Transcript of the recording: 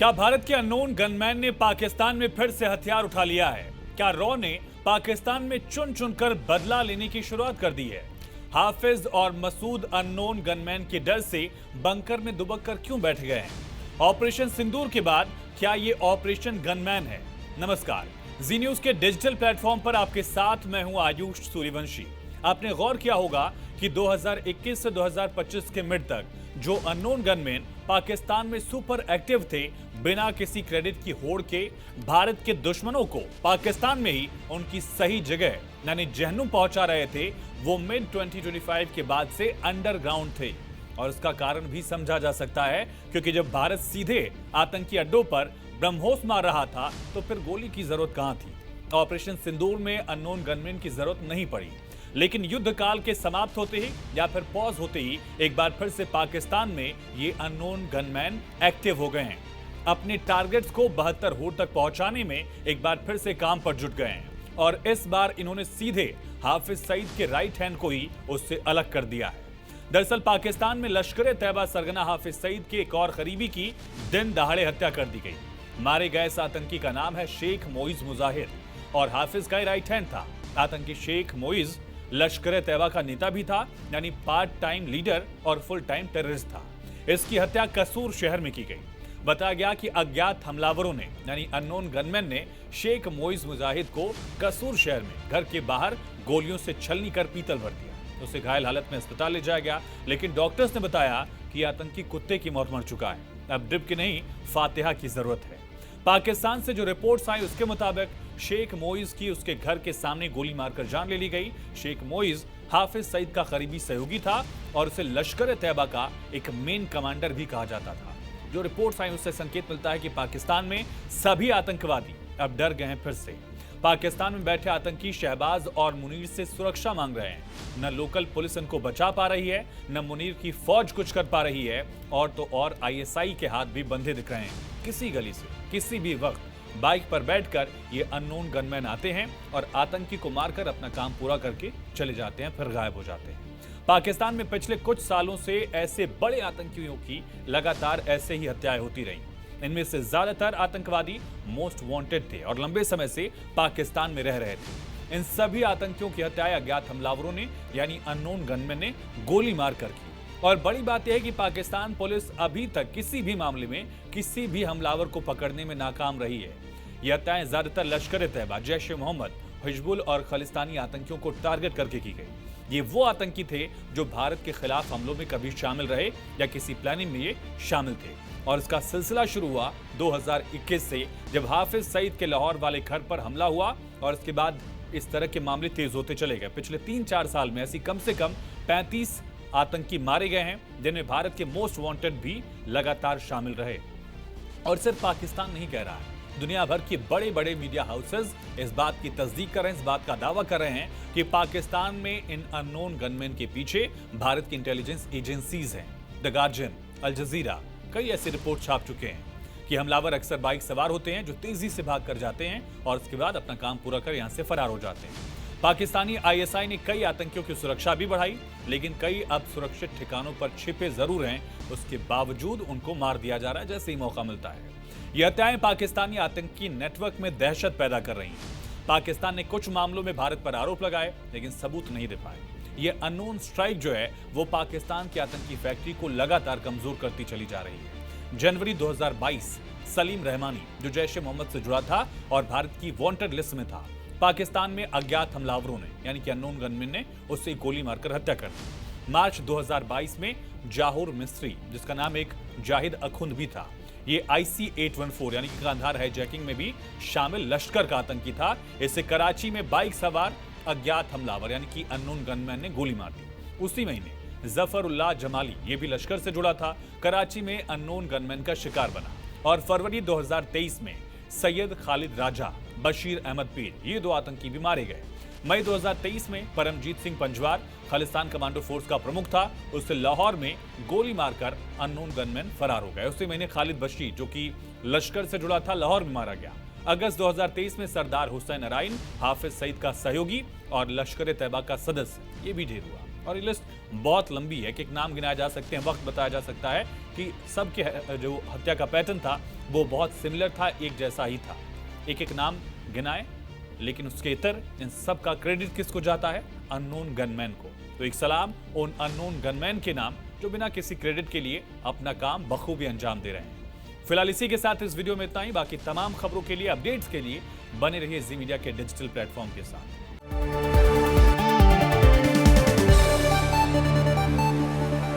क्या भारत के unknown gunman ने पाकिस्तान में फिर से हथियार उठा लिया है? क्या रॉ ने पाकिस्तान में चुन चुनकर बदला लेने की शुरुआत कर दी है? हाफिज और मसूद अननोन गनमैन के डर से बंकर में दुबक कर क्यों बैठ गए हैं? ऑपरेशन सिंदूर के बाद क्या ये ऑपरेशन गनमैन है? नमस्कार, जी न्यूज के डिजिटल प्लेटफॉर्म पर आपके साथ मैं हूं आयुष सूर्यवंशी। आपने गौर किया होगा कि 2021 से 2025 के मिड तक जो अननोन गनमैन पाकिस्तान में सुपर एक्टिव थे, बिना किसी क्रेडिट की होड़ के भारत के दुश्मनों को पाकिस्तान में ही उनकी सही जगह यानी जहन्नुम पहुंचा रहे थे, वो मिड 2025 के बाद से अंडरग्राउंड थे। और इसका कारण भी समझा जा सकता है, क्योंकि जब भारत सीधे आतंकी अड्डों पर ब्रह्मोस मार रहा था तो फिर गोली की जरूरत कहां थी? ऑपरेशन सिंदूर में अननोन गनमैन की जरूरत नहीं पड़ी, लेकिन युद्ध काल के समाप्त होते ही या फिर पॉज होते ही एक बार फिर से पाकिस्तान में ये अननोन गनमैन एक्टिव हो गए हैं। अपने टारगेट्स को 72 होड़ तक पहुंचाने में एक बार फिर से काम पर जुट गए हैं और इस बार इन्होंने सीधे हाफिज सईद के राइट हैंड को ही उससे अलग कर दिया है। दरअसल पाकिस्तान में लश्कर-ए-तैयबा सरगना हाफिज सईद के एक और करीबी की दिन दहाड़े हत्या कर दी गई। मारे गए इस आतंकी का नाम है शेख मोइज मुजाहिर और हाफिज का राइट हैंड था। आतंकी शेख मोइज लश्कर-ए-तैयबा का नेता भी था, यानी पार्ट टाइम लीडर और फुल टाइम टेररिस्ट था। इसकी हत्या कसूर शहर में की गई। बताया गया कि अज्ञात हमलावरों ने यानी अननोन गनमैन ने शेख मोइज मुजाहिद को कसूर शहर में घर के बाहर गोलियों से छलनी कर पीतल भर दिया। उसे घायल हालत में अस्पताल ले जाया गया, लेकिन डॉक्टर्स ने बताया कि आतंकी कुत्ते की मौत मर चुका है। अब ड्रिप की नहीं, फातिहा की जरूरत है। पाकिस्तान से जो रिपोर्ट्स आई उसके मुताबिक शेख मोइज की उसके घर के सामने गोली मारकर जान ले ली गई। शेख मोइज हाफिज सईद का करीबी सहयोगी था और उसे लश्कर-ए-तैयबा का एक मेन कमांडर भी कहा जाता था। जो रिपोर्ट्स आई उससे संकेत मिलता है कि पाकिस्तान में सभी आतंकवादी अब डर गए हैं। फिर से पाकिस्तान में बैठे आतंकी शहबाज और मुनीर से सुरक्षा मांग रहे हैं। न लोकल पुलिस इनको बचा पा रही है, न मुनीर की फौज कुछ कर पा रही है, और तो और आईएसआई के हाथ भी बंधे दिख रहे हैं। किसी गली से किसी भी वक्त बाइक पर बैठकर ये अननोन गनमैन आते हैं और आतंकी को मारकर अपना काम पूरा करके चले जाते हैं, फिर गायब हो जाते हैं। पाकिस्तान में पिछले कुछ सालों से ऐसे बड़े आतंकियों की लगातार ऐसे ही हत्याएं होती रहीं। इनमें से ज्यादातर आतंकवादी मोस्ट वांटेड थे और लंबे समय से पाकिस्तान में रह रहे थे। इन सभी आतंकियों की हत्याएं अज्ञात हमलावरों ने यानी अननोन गनमैन ने गोली मारकर की। और बड़ी बात यह है कि पाकिस्तान पुलिस अभी तक किसी भी मामले में किसी भी हमलावर को पकड़ने में नाकाम रही है। यह हत्याएं ज्यादातर लश्कर-ए-तैयबा, जैश-ए-मोहम्मद, हिजबुल और खालिस्तानी आतंकियों को टारगेट करके की गई। ये वो आतंकी थे जो भारत के खिलाफ हमलों में कभी शामिल रहे या किसी प्लानिंग में ये शामिल थे। और इसका सिलसिला शुरू हुआ 2021 से, जब हाफिज सईद के लाहौर वाले घर पर हमला हुआ और इसके बाद इस तरह के मामले तेज होते चले गए। पिछले 3-4 साल में ऐसी कम से कम 35 आतंकी मारे गए हैं, जिनमें भारत के मोस्ट वांटेड भी लगातार शामिल रहे। और सिर्फ पाकिस्तान नहीं कह रहा है, दुनिया भर के बड़े बड़े मीडिया हाउसेस इस बात की तस्दीक कर रहे हैं, इस बात का दावा कर रहे हैं कि पाकिस्तान में इन अननोन गनमैन के पीछे भारत की इंटेलिजेंस एजेंसीज हैं। द गार्जियन, अल जजीरा कई ऐसी रिपोर्ट छाप चुके हैं कि हमलावर अक्सर बाइक सवार होते हैं जो तेजी से भाग कर जाते हैं और उसके बाद अपना काम पूरा कर यहां से फरार हो जाते हैं। पाकिस्तानी आईएसआई ने कई आतंकियों की सुरक्षा भी बढ़ाई, लेकिन कई अब सुरक्षित ठिकानों पर छिपे जरूर हैं, उसके बावजूद उनको मार दिया जा रहा है जैसे ही मौका मिलता है। ये हत्याएं पाकिस्तानी आतंकी नेटवर्क में दहशत पैदा कर रही हैं। पाकिस्तान ने कुछ मामलों में भारत पर आरोप लगाए, लेकिन सबूत नहीं दे पाए। ये अननोन स्ट्राइक जो है वो पाकिस्तान की आतंकी फैक्ट्री को लगातार कमजोर करती चली जा रही है। जनवरी 2022 सलीम रहमानी, जो जैश-ए-मोहम्मद से जुड़ा था और भारत की वांटेड लिस्ट में था, पाकिस्तान में अज्ञात हमलावरों ने यानी कि अननोन गनमैन ने उससे गोली मारकर हत्या कर दी। मार्च 2022 में जाहुर मिस्री, जिसका नाम एक जाहिद अखुंद भी था, ये IC-814 यानी कि कांधार हाईजैकिंग में भी शामिल लश्कर का आतंकी था। इसे कराची में बाइक सवार अज्ञात हमलावर यानी कि अननोन गनमैन ने गोली मार दी। उसी महीने जफरुल्लाह जमाली, ये भी लश्कर से जुड़ा था, कराची में अननोन गनमैन का शिकार बना। और फरवरी 2023 में सैयद खालिद राजा, बशीर अहमद पीर, ये 2 आतंकी भी मारे गए। मई 2023 में परमजीत सिंह पंजवार, खालिस्तान कमांडो फोर्स का प्रमुख था, उससे लाहौर में गोली मारकर अननोन गनमैन फरार हो गए। उसी महीने खालिद बशीर, जो कि लश्कर से जुड़ा था, लाहौर में मारा गया। अगस्त 2023 में सरदार हुसैन अराइन, हाफिज सईद का सहयोगी और लश्कर-ए-तैयबा का सदस्य, ये भी ढेर हुआ। और ये लिस्ट बहुत लंबी है कि एक नाम गिनाए जा सकते हैं, वक्त बताया जा सकता है कि सबके जो हत्या का पैटर्न था वो बहुत सिमिलर था, एक जैसा ही था। एक एक नाम गिनाए, लेकिन उसके इतर इन सब का क्रेडिट किसको जाता है? अननोन गनमैन को। तो एक सलाम उन अननोन गनमैन के नाम जो बिना किसी क्रेडिट के लिए अपना काम बखूबी अंजाम दे रहे हैं। फिलहाल इसी के साथ इस वीडियो में इतना ही। बाकी तमाम खबरों के लिए, अपडेट्स के लिए बने रहिए जी मीडिया के डिजिटल प्लेटफॉर्म के साथ।